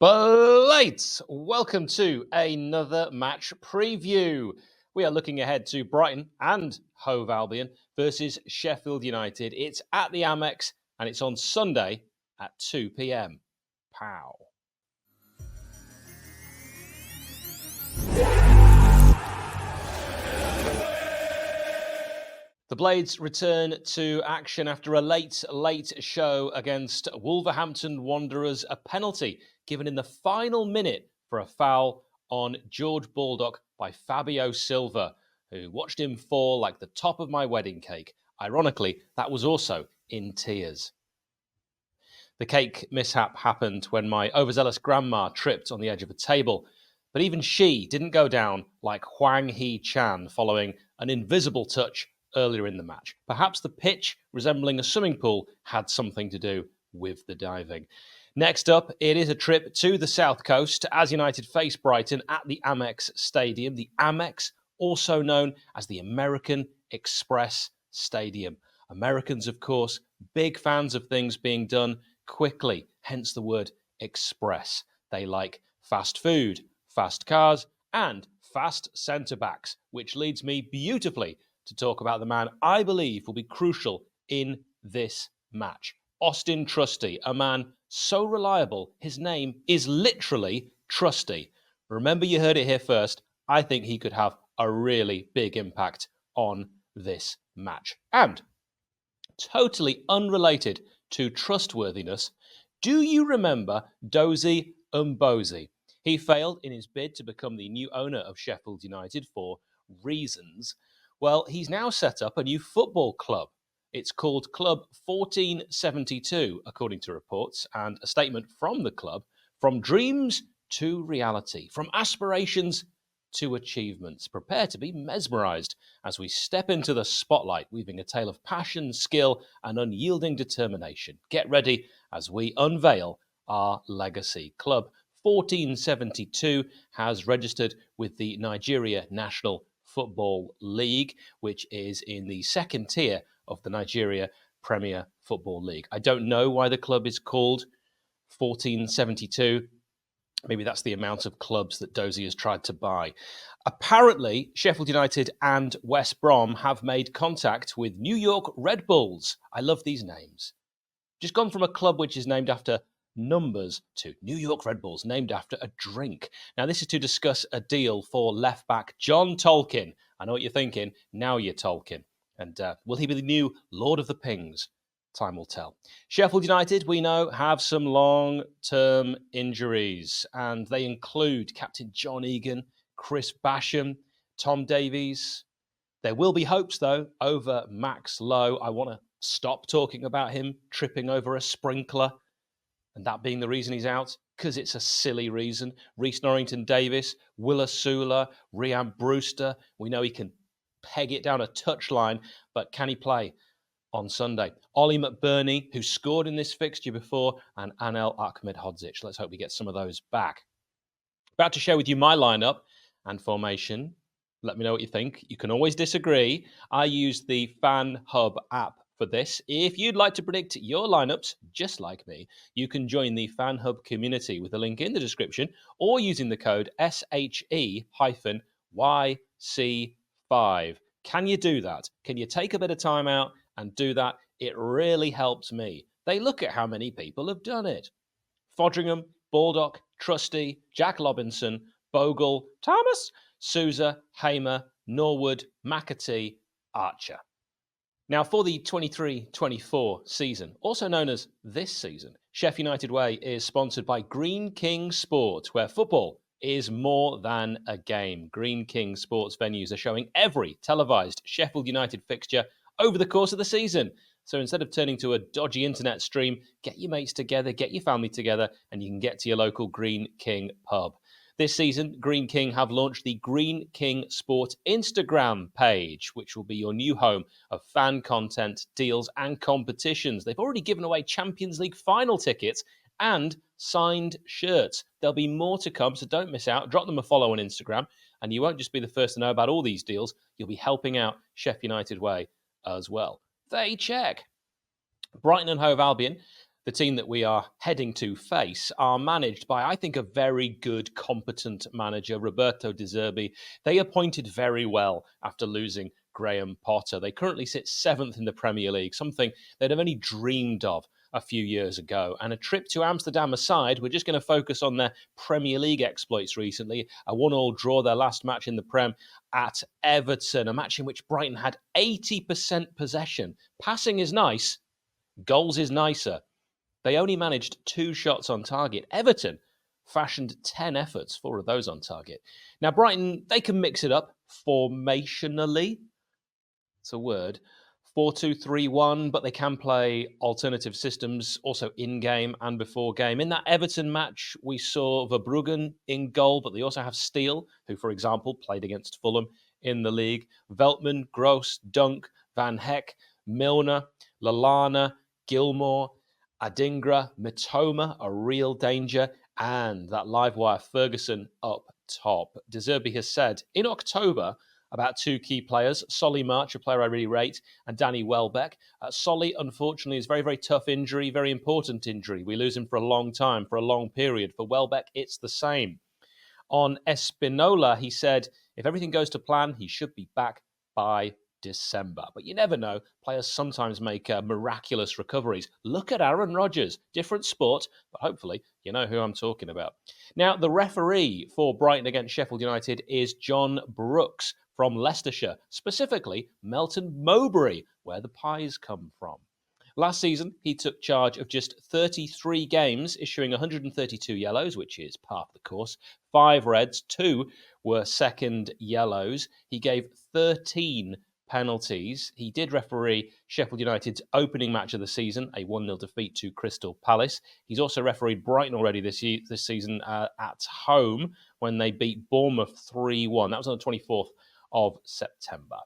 Blades, welcome to another match preview. We are looking ahead to Brighton and Hove Albion versus Sheffield United. It's at the Amex and it's on Sunday at 2 p.m. Pow. The Blades return to action after a late show against Wolverhampton Wanderers. A penalty given in the final minute for a foul on George Baldock by Fabio Silva, who watched him fall like the top of my wedding cake. Ironically, that was also in tears. The cake mishap happened when my overzealous grandma tripped on the edge of a table, but even she didn't go down like 𝗉𝗂𝗂𝗃 following an invisible touch earlier in the match. Perhaps the pitch, resembling a swimming pool, had something to do with the diving. Next up, it is a trip to the South Coast as United face Brighton at the Amex Stadium. The Amex, also known as the American Express Stadium. Americans, of course, big fans of things being done quickly, hence the word express. They like fast food, fast cars, and fast centre-backs, which leads me beautifully to talk about the man I believe will be crucial in this match. Austin Trusty, a man so reliable, his name is literally Trusty. Remember, you heard it here first. I think he could have a really big impact on this match. And totally unrelated to trustworthiness, do you remember 𝗍𝗍𝗶𝗲-𝗏𝗍𝗏? He failed in his bid to become the new owner of Sheffield United for reasons. Well, he's now set up a new football club. It's called Club 1472, according to reports, and a statement from the club: from dreams to reality, from aspirations to achievements. Prepare to be mesmerised as we step into the spotlight, weaving a tale of passion, skill, and unyielding determination. Get ready as we unveil our legacy. Club 1472 has registered with the Nigeria National Football League, which is in the second tier of the Nigeria Premier Football League. I don't know why the club is called 1472. Maybe that's the amount of clubs that 𝗍𝗍𝗶 has tried to buy. Apparently, Sheffield United and West Brom have made contact with New York Red Bulls. I love these names. Just gone from a club which is named after numbers to New York Red Bulls, named after a drink. Now, this is to discuss a deal for left-back John Tolkin. I know what you're thinking. Now you're Tolkien. And will he be the new Lord of the Pings? Time will tell. Sheffield United, we know, have some long-term injuries, and they include Captain John Egan, Chris Basham, Tom Davies. There will be hopes, though, over Max Lowe. I want to stop talking about him tripping over a sprinkler and that being the reason he's out, because it's a silly reason. Reece Norrington-Davis, Willa Sula, Rhian Brewster. We know he can peg it down a touchline, but can he play on Sunday? Ollie McBurney, who scored in this fixture before, and Anel Ahmedhodzic. Let's hope we get some of those back. About to share with you my lineup and formation. Let me know what you think. You can always disagree. I use the Fan Hub app for this. If you'd like to predict your lineups, just like me, you can join the Fan Hub community with a link in the description or using the code SHE-YC5. Can you do that? Can you take a bit of time out and do that? It really helps me. They look at how many people have done it. Fodringham, Baldock, Trusty, Jack Robinson, Bogle, Thomas, Sousa, Hamer, Norwood, McAtee, Archer. Now, for the 23-24 season, also known as this season, Sheff United Way is sponsored by Greene King Sport, where football is more than a game. Greene King Sports venues are showing every televised Sheffield United fixture over the course of the season. So instead of turning to a dodgy internet stream, get your mates together, get your family together, and you can get to your local Greene King pub. This season, Greene King have launched the Greene King Sport Instagram page, which will be your new home of fan content, deals, and competitions. They've already given away Champions League final tickets and signed shirts. There'll be more to come, so don't miss out. Drop them a follow on Instagram, and you won't just be the first to know about all these deals. You'll be helping out Sheff United Way as well. They check. Brighton and Hove Albion the team that we are heading to face, are managed by, I think, a very good, competent manager, Roberto De Zerbi. They appointed very well after losing Graham Potter. They currently sit 7th in the Premier League, something they'd have only dreamed of a few years ago. And a trip to Amsterdam aside, we're just going to focus on their Premier League exploits recently. A 1-1 draw their last match in the Prem at Everton, a match in which Brighton had 80% possession. Passing is nice, goals is nicer. They only managed 2 shots on target. Everton fashioned 10 efforts, 4 of those on target. Now, Brighton, they can mix it up formationally. It's a word. 4-2-3-1, but they can play alternative systems also in-game and before game. In that Everton match, we saw Verbruggen in goal, but they also have Steele, who, for example, played against Fulham in the league. Veltman, Gross, Dunk, Van Heck, Milner, Lallana, Gilmore, Adingra, Mitoma, a real danger, and that live wire Ferguson up top. De Zerbi has said in October about 2 key players, Solly March, a player I really rate, and Danny Welbeck. Solly, unfortunately, is very, very tough injury, very important injury. We lose him for a long time, for a long period. For Welbeck, it's the same. On Espinola, he said, if everything goes to plan, he should be back by December. But you never know. Players sometimes make miraculous recoveries. Look at Aaron Rodgers. Different sport, but hopefully you know who I'm talking about. Now, the referee for Brighton against Sheffield United is John Brooks from Leicestershire, specifically Melton Mowbray, where the pies come from. Last season, he took charge of just 33 games, issuing 132 yellows, which is par for the course, 5 reds, 2 were second yellows. He gave 13 penalties. He did referee Sheffield United's opening match of the season, a 1-0 defeat to Crystal Palace. He's also refereed Brighton already this season at home when they beat Bournemouth 3-1. That was on the 24th of September.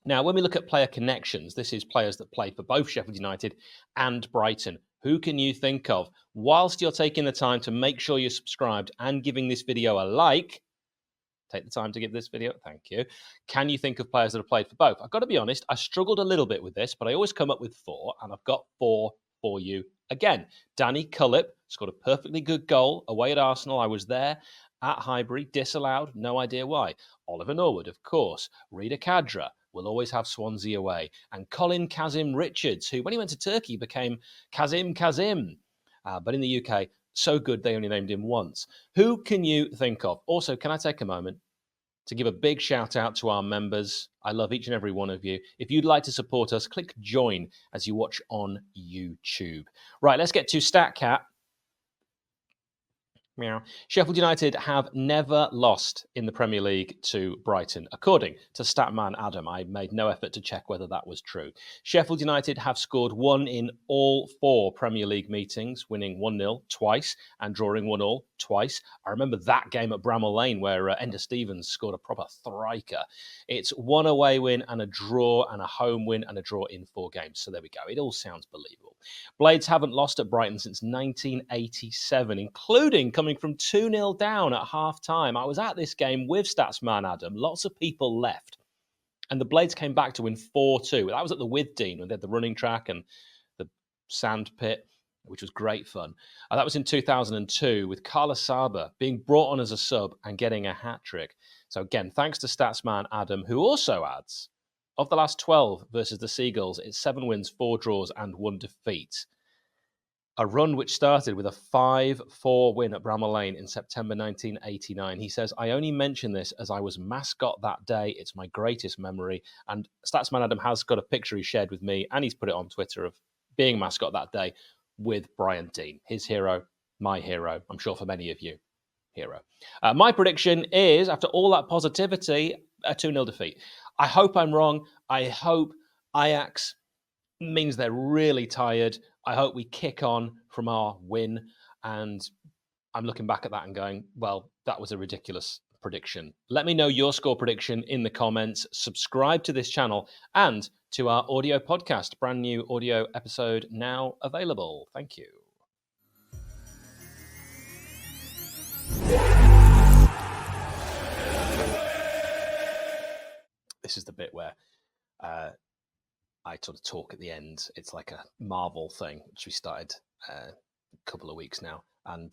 Now, when we look at player connections, this is players that play for both Sheffield United and Brighton. Who can you think of? Whilst you're taking the time to make sure you're subscribed and giving this video a like, take the time to give this video, thank you. Can you think of players that have played for both? I've got to be honest, I struggled a little bit with this, but I always come up with 4, and I've got 4 for you again. Danny Cullip scored a perfectly good goal away at Arsenal. I was there at Highbury, disallowed, no idea why. Oliver Norwood, of course. Rida Kadra will always have Swansea away. And Colin Kazim Richards, who, when he went to Turkey, became Kazim. But in the UK, so good they only named him once. Who can you think of? Also, can I take a moment to give a big shout out to our members? I love each and every one of you. If you'd like to support us, click join as you watch on YouTube. Right, let's get to StatCat. Meow. Sheffield United have never lost in the Premier League to Brighton, according to Statman Adam. I made no effort to check whether that was true. Sheffield United have scored 1 in all 4 Premier League meetings, winning 1-0 twice and drawing 1-1 twice. I remember that game at Bramall Lane where Enda Stevens scored a proper thriker. It's 1 away win and a draw and a home win and a draw in 4 games. So there we go. It all sounds believable. Blades haven't lost at Brighton since 1987, including coming from 2-0 down at half-time. I was at this game with Statsman Adam. Lots of people left. And the Blades came back to win 4-2. That was at the Withdean, where they had the running track and the sand pit, which was great fun. That was in 2002, with 𝗂𝗂𝗏 being brought on as a sub and getting a hat-trick. So again, thanks to Statsman Adam, who also adds, of the last 12 versus the Seagulls, it's 7 wins, 4 draws and 1 defeat. A run which started with a 5-4 win at Bramall Lane in September 1989. He says, I only mention this as I was mascot that day. It's my greatest memory. And Statsman Adam has got a picture he shared with me, and he's put it on Twitter, of being mascot that day with Brian Deane. His hero, my hero. I'm sure for many of you, hero. My prediction is, after all that positivity, a 2-0 defeat. I hope I'm wrong. I hope Ajax means they're really tired. I hope we kick on from our win. And I'm looking back at that and going, well, that was a ridiculous prediction. Let me know your score prediction in the comments. Subscribe to this channel and to our audio podcast. Brand new audio episode now available. Thank you. This is the bit where I I sort of talk at the end. It's like a Marvel thing, which we started a couple of weeks now. And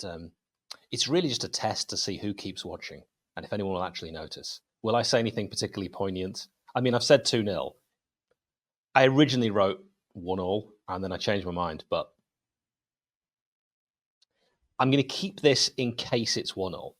it's really just a test to see who keeps watching and if anyone will actually notice. Will I say anything particularly poignant? I mean, I've said 2-0. I originally wrote 1-1, and then I changed my mind, but I'm going to keep this in case it's 1-1.